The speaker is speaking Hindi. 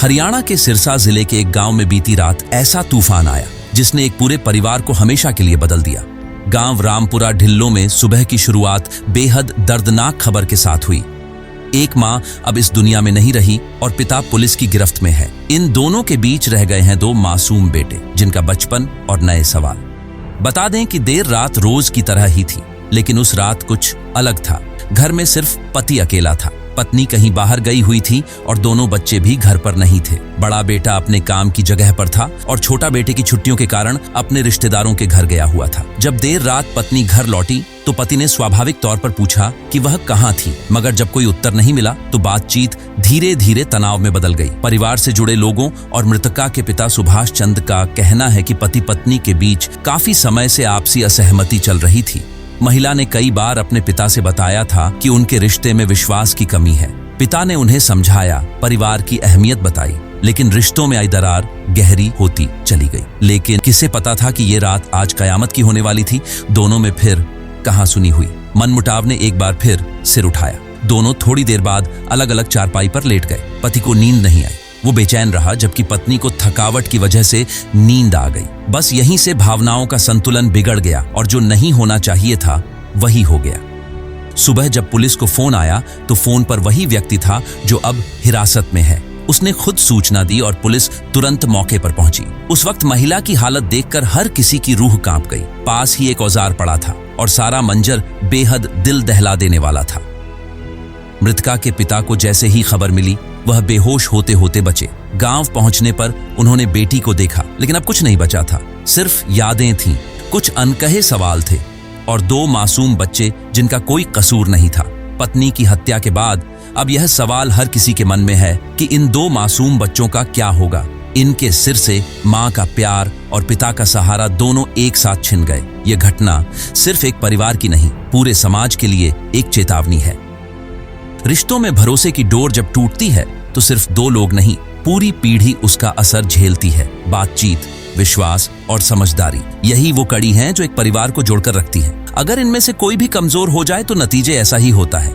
हरियाणा के सिरसा जिले के एक गांव में बीती रात ऐसा तूफान आया जिसने एक पूरे परिवार को हमेशा के लिए बदल दिया। गांव रामपुरा ढिल्लो में सुबह की शुरुआत बेहद दर्दनाक खबर के साथ हुई। एक मां अब इस दुनिया में नहीं रही और पिता पुलिस की गिरफ्त में है। इन दोनों के बीच रह गए हैं 2 मासूम बेटे, जिनका बचपन और नए सवाल। बता दें कि देर रात रोज की तरह ही थी, लेकिन उस रात कुछ अलग था। घर में सिर्फ पति अकेला था। पत्नी कहीं बाहर गई हुई थी और दोनों बच्चे भी घर पर नहीं थे। बड़ा बेटा अपने काम की जगह पर था और छोटा बेटे की छुट्टियों के कारण अपने रिश्तेदारों के घर गया हुआ था। जब देर रात पत्नी घर लौटी तो पति ने स्वाभाविक तौर पर पूछा कि वह कहाँ थी, मगर जब कोई उत्तर नहीं मिला तो बातचीत धीरे धीरे तनाव में बदल गई। परिवार से जुड़े लोगों और मृतका के पिता सुभाष चंद का कहना है कि पति पत्नी के बीच काफी समय से आपसी असहमति चल रही थी। महिला ने कई बार अपने पिता से बताया था कि उनके रिश्ते में विश्वास की कमी है। पिता ने उन्हें समझाया, परिवार की अहमियत बताई, लेकिन रिश्तों में आई दरार गहरी होती चली गई। लेकिन किसे पता था कि ये रात आज कयामत की होने वाली थी। दोनों में फिर कहां सुनी हुई मनमुटाव ने एक बार फिर सिर उठाया। दोनों थोड़ी देर बाद अलग अलग चारपाई पर लेट गए। पति को नींद नहीं आई। वो बेचैन रहा, जबकि पत्नी को थकावट की वजह से नींद आ गई। बस यहीं से भावनाओं का संतुलन बिगड़ गया और जो नहीं होना चाहिए था वही हो गया। सुबह जब पुलिस को फोन आया तो फोन पर वही व्यक्ति था जो अब हिरासत में है। उसने खुद सूचना दी और पुलिस तुरंत मौके पर पहुंची। उस वक्त महिला की हालत देखकर हर किसी की रूह कांप गई। पास ही एक औजार पड़ा था और सारा मंजर बेहद दिल दहला देने वाला था। मृतका के पिता को जैसे ही खबर मिली, वह बेहोश होते होते बचे। गांव पहुंचने पर उन्होंने बेटी को देखा, लेकिन अब कुछ नहीं बचा था। सिर्फ यादें थीं, कुछ अनकहे सवाल थे और 2 मासूम बच्चे जिनका कोई कसूर नहीं था। पत्नी की हत्या के बाद अब यह सवाल हर किसी के मन में है कि इन 2 मासूम बच्चों का क्या होगा। इनके सिर से मां का प्यार और पिता का सहारा दोनों एक साथ छिन गए। यह घटना सिर्फ एक परिवार की नहीं, पूरे समाज के लिए एक चेतावनी है। रिश्तों में भरोसे की डोर जब टूटती है तो सिर्फ 2 लोग नहीं, पूरी पीढ़ी उसका असर झेलती है। बातचीत, विश्वास और समझदारी, यही वो कड़ी हैं जो एक परिवार को जोड़कर रखती हैं। अगर इनमें से कोई भी कमजोर हो जाए तो नतीजे ऐसा ही होता है।